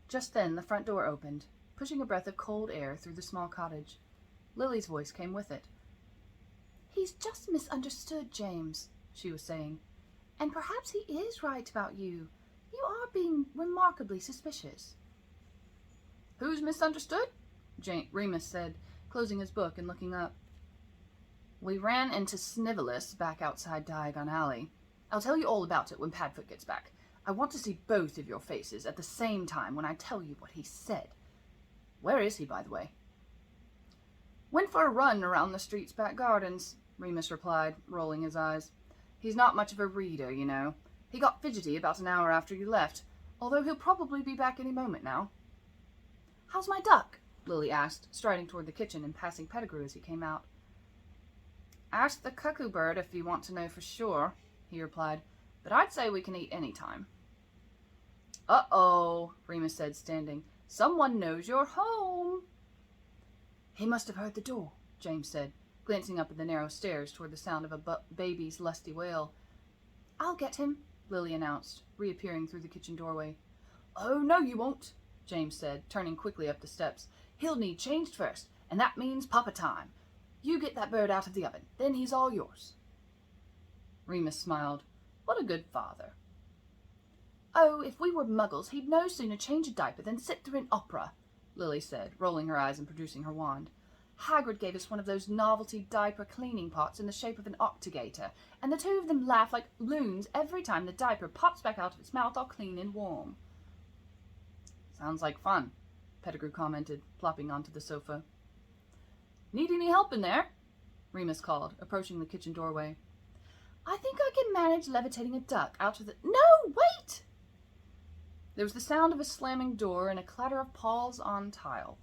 Just then the front door opened, pushing a breath of cold air through the small cottage. Lily's voice came with it. "He's just misunderstood, James," she was saying. "And perhaps he is right about you. You are being remarkably suspicious." "Who's misunderstood?" Remus said, closing his book and looking up. "We ran into Snivelus back outside Diagon Alley. I'll tell you all about it when Padfoot gets back. I want to see both of your faces at the same time when I tell you what he said. Where is he, by the way?" "Went for a run around the street's back gardens," Remus replied, rolling his eyes. "He's not much of a reader, you know. He got fidgety about an hour after you left, although he'll probably be back any moment now." "How's my duck?" Lily asked, striding toward the kitchen and passing Pettigrew as he came out. "Ask the cuckoo bird if you want to know for sure," he replied, "but I'd say we can eat any time." "Uh-oh," Remus said, standing. "Someone knows you're home." "He must have heard the door," James said, glancing up at the narrow stairs toward the sound of a baby's lusty wail. "I'll get him," Lily announced, reappearing through the kitchen doorway. "Oh, no, you won't," James said, turning quickly up the steps. "He'll need changed first, and that means papa time. You get that bird out of the oven, then he's all yours." Remus smiled. What a good father. "Oh, if we were muggles, he'd no sooner change a diaper than sit through an opera," Lily said, rolling her eyes and producing her wand. "Hagrid gave us one of those novelty diaper cleaning pots in the shape of an octogator, and the two of them laugh like loons every time the diaper pops back out of its mouth all clean and warm." "Sounds like fun," Pettigrew commented, plopping onto the sofa. "Need any help in there?" Remus called, approaching the kitchen doorway. "I think I can manage levitating a duck out of the—" "No, wait!" There was the sound of a slamming door and a clatter of paws on tile.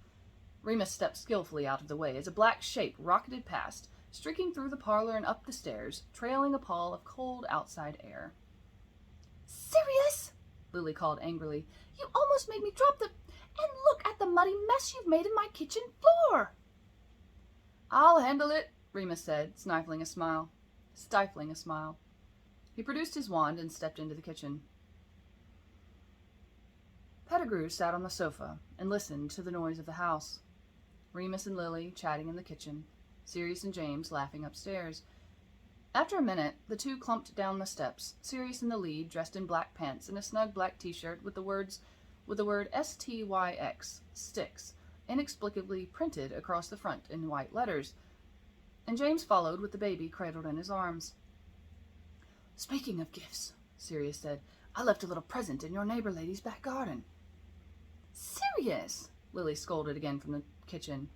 Remus stepped skillfully out of the way as a black shape rocketed past, streaking through the parlor and up the stairs, trailing a pall of cold outside air. "Sirius!" Lily called angrily. "You almost made me drop the— And look at the muddy mess you've made in my kitchen floor!" "I'll handle it," Remus said, stifling a smile. He produced his wand and stepped into the kitchen. Pettigrew sat on the sofa and listened to the noise of the house. Remus and Lily chatting in the kitchen, Sirius and James laughing upstairs. After a minute, the two clumped down the steps, Sirius in the lead, dressed in black pants and a snug black t-shirt with the word STYX, sticks, inexplicably printed across the front in white letters, and James followed with the baby cradled in his arms. "Speaking of gifts," Sirius said, "I left a little present in your neighbor lady's back garden." "Sirius!" Lily scolded again from the kitchen.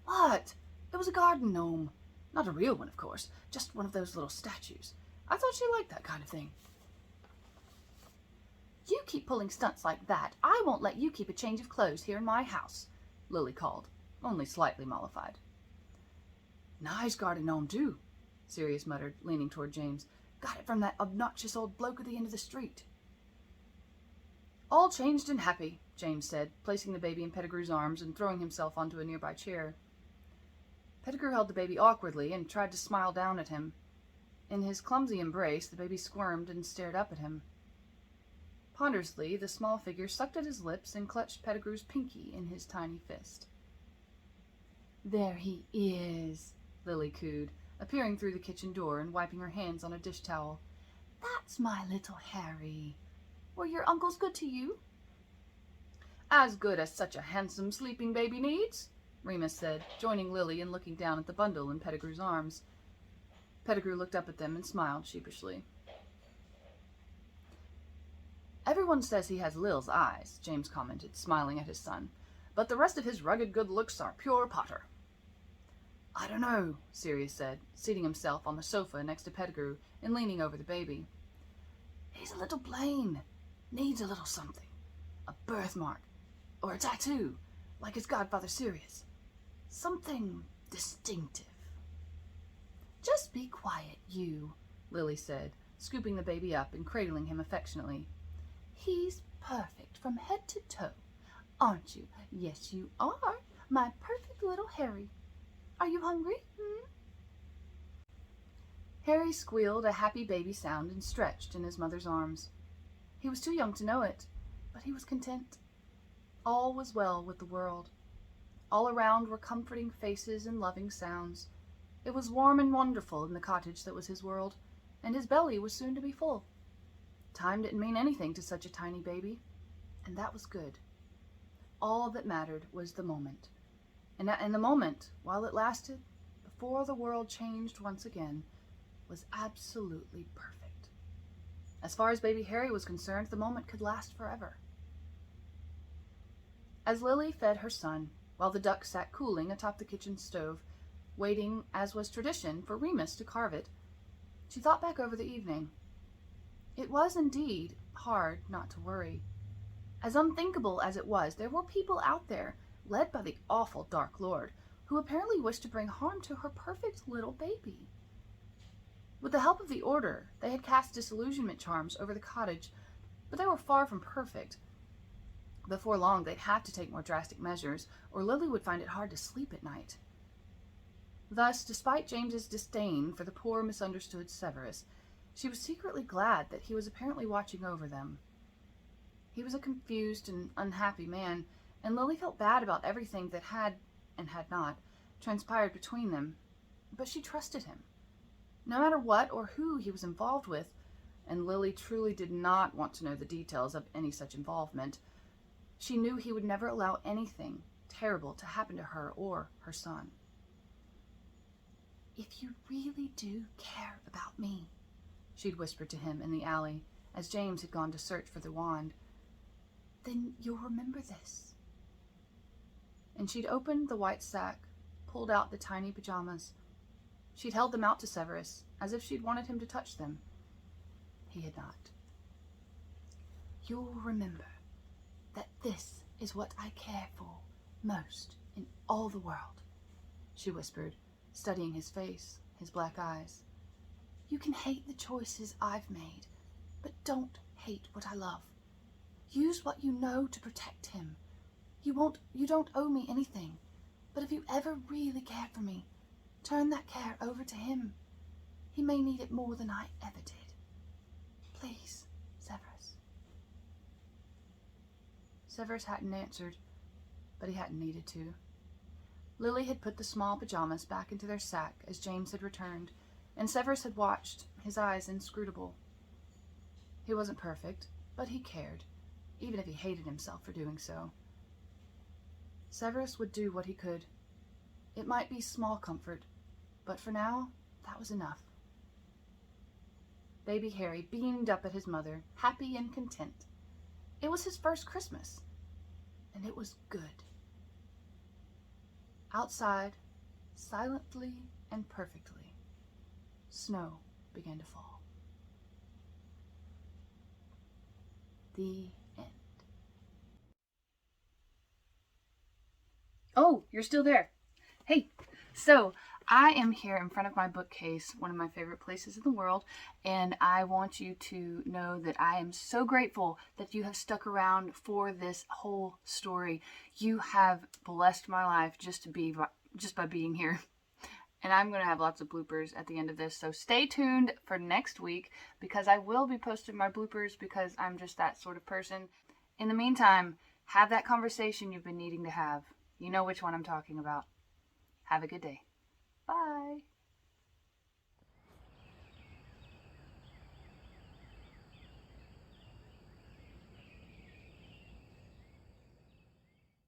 "What? It was a garden gnome. Not a real one, of course, just one of those little statues. I thought she liked that kind of thing." "You keep pulling stunts like that, I won't let you keep a change of clothes here in my house," Lily called, only slightly mollified. "Nice garden gnome, too," Sirius muttered, leaning toward James. "Got it from that obnoxious old bloke at the end of the street." "All changed and happy," James said, placing the baby in Pettigrew's arms and throwing himself onto a nearby chair. Pettigrew held the baby awkwardly and tried to smile down at him. In his clumsy embrace, the baby squirmed and stared up at him. Ponderously, the small figure sucked at his lips and clutched Pettigrew's pinky in his tiny fist. "There he is," Lily cooed, appearing through the kitchen door and wiping her hands on a dish towel. "That's my little Harry. Were your uncles good to you?" "As good as such a handsome sleeping baby needs," Remus said, joining Lily and looking down at the bundle in Pettigrew's arms. Pettigrew looked up at them and smiled sheepishly. "Everyone says he has Lil's eyes," James commented, smiling at his son, "but the rest of his rugged good looks are pure Potter." "I don't know," Sirius said, seating himself on the sofa next to Pettigrew and leaning over the baby. "He's a little plain. Needs a little something. A birthmark. Or a tattoo, like his godfather Sirius. Something distinctive." "Just be quiet, you," Lily said, scooping the baby up and cradling him affectionately. "He's perfect from head to toe. Aren't you? Yes, you are, my perfect little Harry. Are you hungry? Harry squealed a happy baby sound and stretched in his mother's arms. He was too young to know it, but he was content. All was well with the world. All around were comforting faces and loving sounds. It was warm and wonderful in the cottage that was his world, and his belly was soon to be full. Time didn't mean anything to such a tiny baby, and that was good. All that mattered was the moment. And the moment, while it lasted, before the world changed once again, was absolutely perfect. As far as baby Harry was concerned, the moment could last forever. As Lily fed her son, while the duck sat cooling atop the kitchen stove, waiting, as was tradition, for Remus to carve it, she thought back over the evening. It was indeed hard not to worry. As unthinkable as it was, there were people out there, led by the awful Dark Lord, who apparently wished to bring harm to her perfect little baby. With the help of the Order, they had cast disillusionment charms over the cottage, but they were far from perfect. Before long, they'd have to take more drastic measures, or Lily would find it hard to sleep at night. Thus, despite James's disdain for the poor, misunderstood Severus, she was secretly glad that he was apparently watching over them. He was a confused and unhappy man, and Lily felt bad about everything that had, and had not, transpired between them, but she trusted him. No matter what or who he was involved with, and Lily truly did not want to know the details of any such involvement, she knew he would never allow anything terrible to happen to her or her son. "If you really do care about me," she'd whispered to him in the alley as James had gone to search for the wand, "then you'll remember this." And she'd opened the white sack, pulled out the tiny pajamas. She'd held them out to Severus, as if she'd wanted him to touch them. He had not. "You'll remember that this is what I care for most in all the world," she whispered, studying his face, his black eyes. "You can hate the choices I've made, but don't hate what I love. Use what you know to protect him. You don't owe me anything, but if you ever really care for me, turn that care over to him. He may need it more than I ever did. Please, Severus." Severus hadn't answered, but he hadn't needed to. Lily had put the small pajamas back into their sack as James had returned, and Severus had watched, his eyes inscrutable. He wasn't perfect, but he cared, even if he hated himself for doing so. Severus would do what he could. It might be small comfort, but for now, that was enough. Baby Harry beamed up at his mother, happy and content. It was his first Christmas, and it was good. Outside, silently and perfectly, snow began to fall. The end. Oh, you're still there. Hey, so I am here in front of my bookcase, one of my favorite places in the world, and I want you to know that I am so grateful that you have stuck around for this whole story. You have blessed my life just by being here. And I'm going to have lots of bloopers at the end of this, so stay tuned for next week, because I will be posting my bloopers because I'm just that sort of person. In the meantime, have that conversation you've been needing to have. You know which one I'm talking about. Have a good day. Bye.